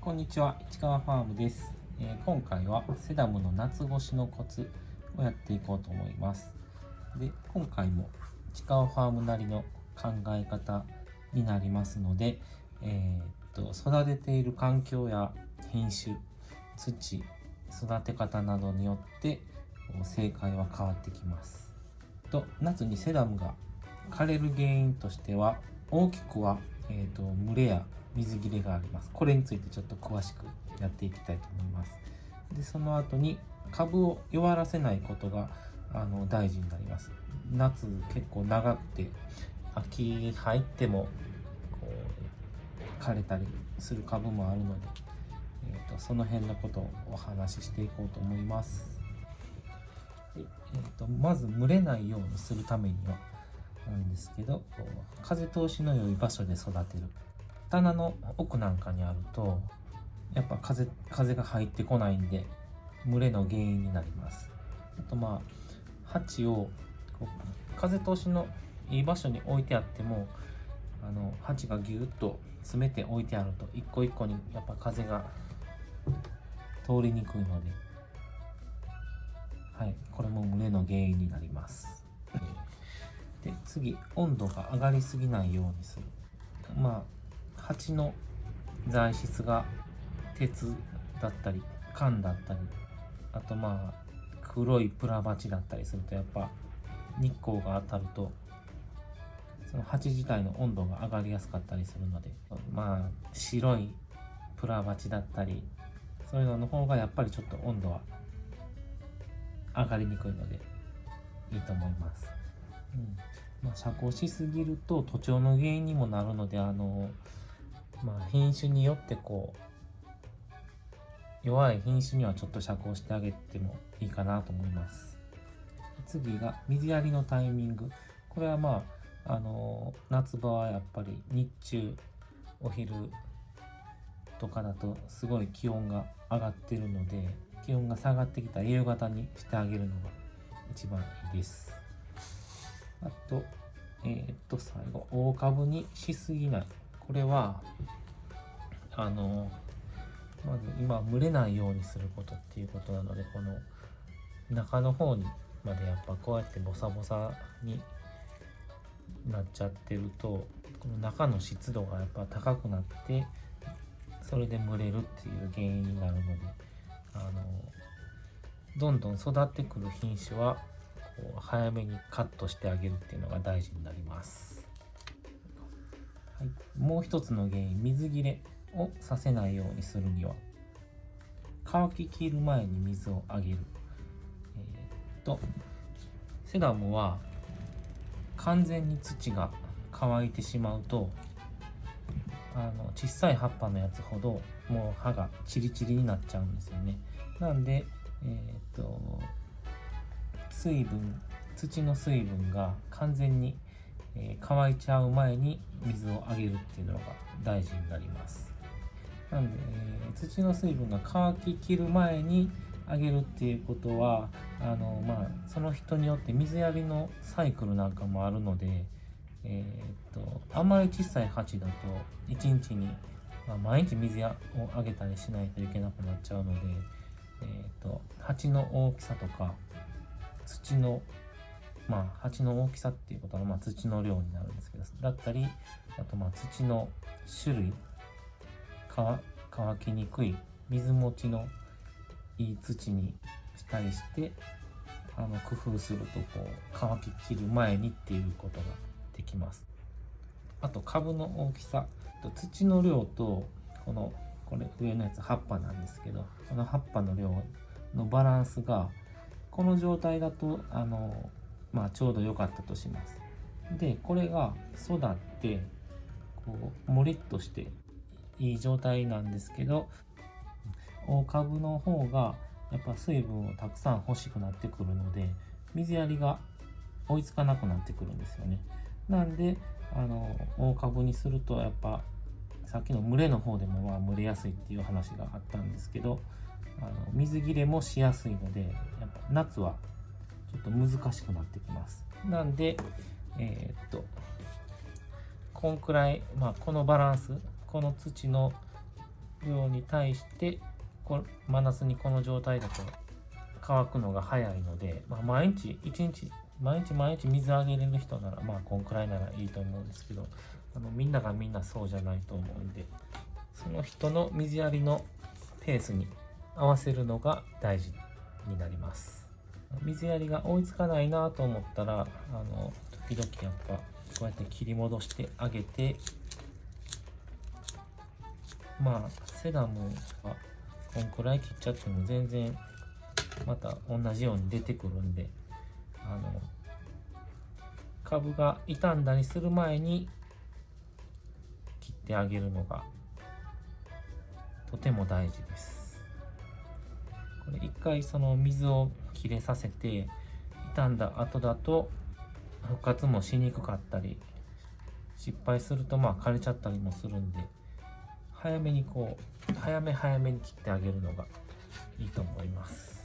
こんにちは、市川ファームです。今回はセダムの夏越しのコツをやっていこうと思います。で、今回も市川ファームなりの考え方になりますので、育てている環境や品種、土、育て方などによって正解は変わってきます。夏にセダムが枯れる原因としては、大きくは、蒸れや水切れがあります。これについてちょっと詳しくやっていきたいと思います。で、その後に株を弱らせないことが大事になります。夏結構長くて秋入ってもこう枯れたりする株もあるので、その辺のことをお話ししていこうと思います。でまず蒸れないようにするためにはなんですけど、風通しの良い場所で育てる。棚の奥なんかにあるとやっぱ風が入ってこないんで蒸れの原因になります。あと鉢を風通しのいい場所に置いてあっても鉢がぎゅっと詰めて置いてあると一個一個にやっぱ風が通りにくいので、これも蒸れの原因になります。で、次、温度が上がりすぎないようにする。鉢の材質が鉄だったり缶だったり、あと黒いプラ鉢だったりするとやっぱ日光が当たるとその鉢自体の温度が上がりやすかったりするので、白いプラ鉢だったりそういうのの方がやっぱりちょっと温度は上がりにくいのでいいと思います。遮光しすぎると徒長の原因にもなるので、品種によって弱い品種にはちょっと遮光してあげてもいいかなと思います。次が水やりのタイミング。これは夏場はやっぱり日中お昼とかだとすごい気温が上がってるので、気温が下がってきた夕方にしてあげるのが一番いいです。あと、最後、大株にしすぎない。これはまず今蒸れないようにすることっていうことなので、この中の方にまでやっぱこうやってボサボサになっちゃってると、この中の湿度がやっぱ高くなってそれで蒸れるっていう原因になるので、どんどん育ってくる品種は早めにカットしてあげるっていうのが大事になります。もう一つの原因、水切れをさせないようにするには、乾ききる前に水をあげる。セダムは完全に土が乾いてしまうと小さい葉っぱのやつほどもう葉がチリチリになっちゃうんですよね。なんで土の水分が完全に乾いちゃう前に水をあげるっていうのが大事になります。なんで、土の水分が乾ききる前にあげるっていうことはその人によって水やりのサイクルなんかもあるので、あんまり小さい鉢だと1日に、毎日水をあげたりしないといけなくなっちゃうので、鉢の大きさとか土の鉢の大きさっていうことは土の量になるんですけど、だったりあと土の種類、乾きにくい水持ちのいい土にしたりして工夫すると乾ききる前にっていうことができます。あと株の大きさ、土の量とこれ上のやつ葉っぱなんですけど、この葉っぱの量のバランスがこの状態だとちょうど良かったとします。でこれが育ってもりっとしていい状態なんですけど、大株の方がやっぱ水分をたくさん欲しくなってくるので水やりが追いつかなくなってくるんですよね。なんで大株にするとやっぱさっきの蒸れの方でも蒸れやすいっていう話があったんですけど、水切れもしやすいのでやっぱ夏はちょっと難しくなってきます。なんでこんくらい、このバランス、この土の量に対して真夏にこの状態だと乾くのが早いので、毎日水あげれる人ならこんくらいならいいと思うんですけど、みんながみんなそうじゃないと思うんで、その人の水やりのペースに合わせるのが大事になります。水やりが追いつかないなと思ったら時々やっぱこうやって切り戻してあげて、セダムはこんくらい切っちゃっても全然また同じように出てくるんで、株が傷んだりする前に切ってあげるのがとても大事です。これ一回その水を切れさせて傷んだ後だと復活もしにくかったり、失敗すると枯れちゃったりもするんで、早めに切ってあげるのがいいと思います。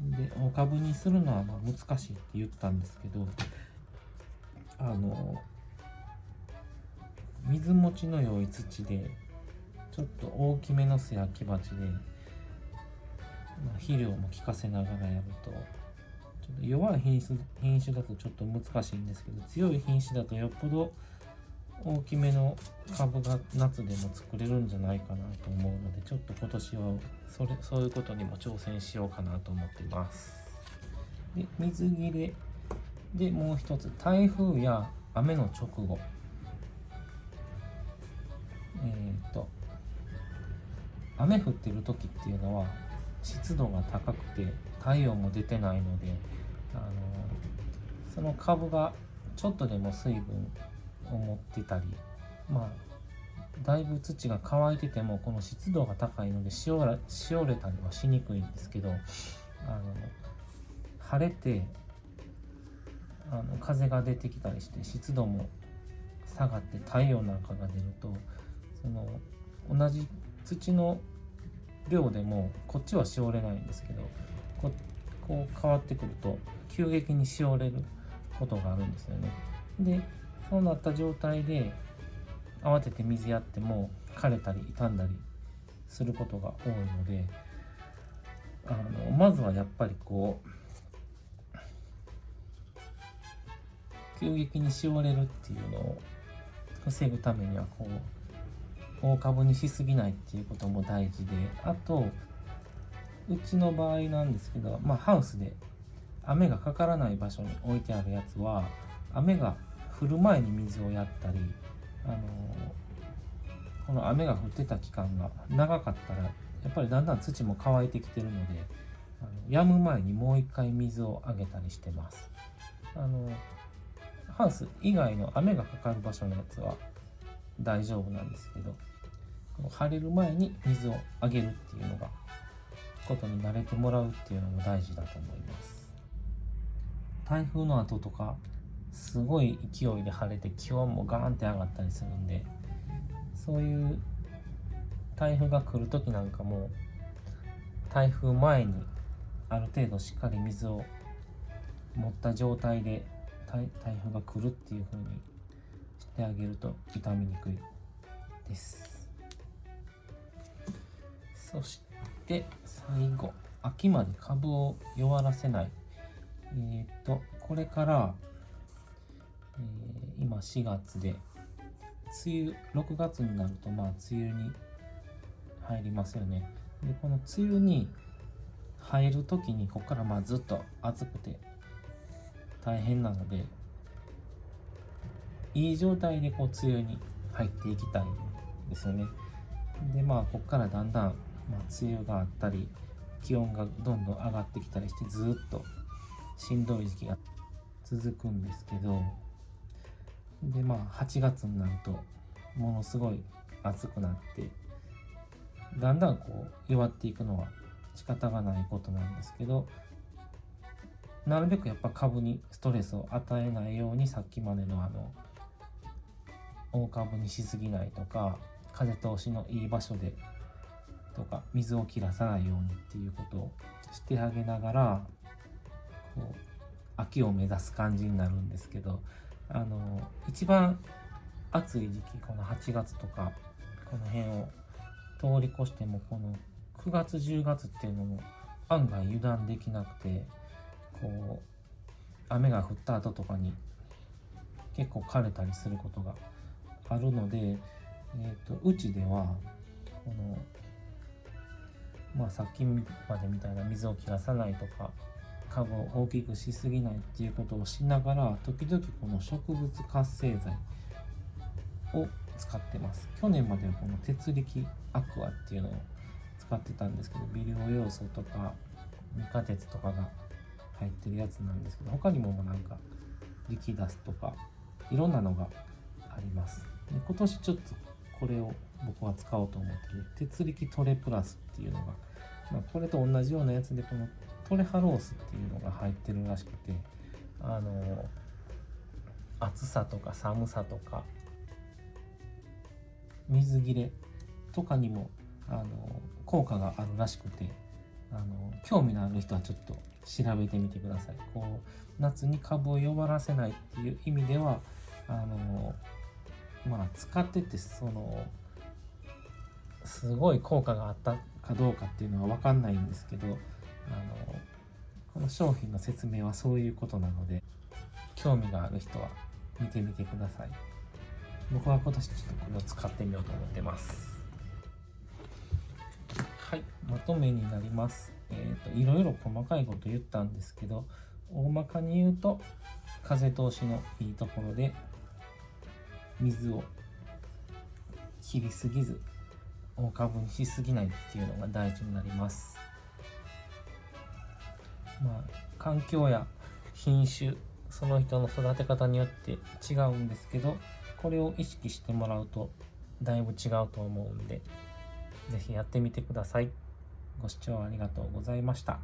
で、大株にするのは難しいって言ったんですけど、水持ちの良い土でちょっと大きめの素焼き鉢で、肥料も効かせながらやると、ちょっと弱い品種だとちょっと難しいんですけど、強い品種だとよっぽど大きめの株が夏でも作れるんじゃないかなと思うので、ちょっと今年はそういうことにも挑戦しようかなと思っています。で、水切れでもう一つ、台風や雨の直後、雨降ってる時っていうのは湿度が高くて太陽も出てないので、その株がちょっとでも水分を持ってたり、だいぶ土が乾いててもこの湿度が高いのでしおれたりはしにくいんですけど、晴れて風が出てきたりして湿度も下がって太陽なんかが出ると、その同じ土の量でもこっちはしおれないんですけど、こう変わってくると急激にしおれることがあるんですよね。で、そうなった状態で慌てて水やっても枯れたり傷んだりすることが多いので、まずはやっぱり急激にしおれるっていうのを防ぐためには大株にしすぎないっていうことも大事で、あとうちの場合なんですけど、ハウスで雨がかからない場所に置いてあるやつは雨が降る前に水をやったり、この雨が降ってた期間が長かったらやっぱりだんだん土も乾いてきてるので、止む前にもう一回水をあげたりしてます。ハウス以外の雨がかかる場所のやつは大丈夫なんですけど、晴れる前に水をあげるっていうのがことに慣れてもらうっていうのも大事だと思います。台風の後とかすごい勢いで晴れて気温もガーンって上がったりするんで、そういう台風が来る時なんかも台風前にある程度しっかり水を持った状態で台風が来るっていう風にしてあげると傷みにくいです。そして最後、秋まで株を弱らせない。これから、今4月で6月になると梅雨に入りますよね。で、この梅雨に入る時にここからずっと暑くて大変なので、いい状態で梅雨に入っていきたいんですよね。で、ここからだんだん、梅雨があったり気温がどんどん上がってきたりしてずっとしんどい時期が続くんですけど、で8月になるとものすごい暑くなってだんだん弱っていくのは仕方がないことなんですけど、なるべくやっぱ株にストレスを与えないように、さっきまでの大株にしすぎないとか、風通しのいい場所でとか、水を切らさないようにっていうことをしてあげながら秋を目指す感じになるんですけど、一番暑い時期、この8月とかこの辺を通り越しても、この9月10月っていうのも案外油断できなくて、こう雨が降った後とかに結構枯れたりすることがあるので、うちではこのさっきまでみたいな水を切らさないとか株を大きくしすぎないっていうことをしながら、時々この植物活性剤を使ってます。去年まではこの鉄力アクアっていうのを使ってたんですけど、微量要素とか二価鉄とかが入ってるやつなんですけど、他にもなんか力出すとかいろんなのがあります。で今年ちょっとこれを僕は使おうと思ってる鉄力トレプラスっていうのが、これと同じようなやつで、このトレハロースっていうのが入ってるらしくて、暑さとか寒さとか水切れとかにも効果があるらしくて、興味のある人はちょっと調べてみてください。こう夏に株を弱らせないっていう意味では使っててすごい効果があったかどうかっていうのは分かんないんですけど、この商品の説明はそういうことなので、興味がある人は見てみてください。僕は今年ちょっとこれを使ってみようと思ってます。はい、まとめになります。いろいろ細かいこと言ったんですけど、大まかに言うと風通しのいいところで水を切りすぎず大株にしすぎないっていうのが大事になります。環境や品種、その人の育て方によって違うんですけど、これを意識してもらうとだいぶ違うと思うんで、ぜひやってみてください。ご視聴ありがとうございました。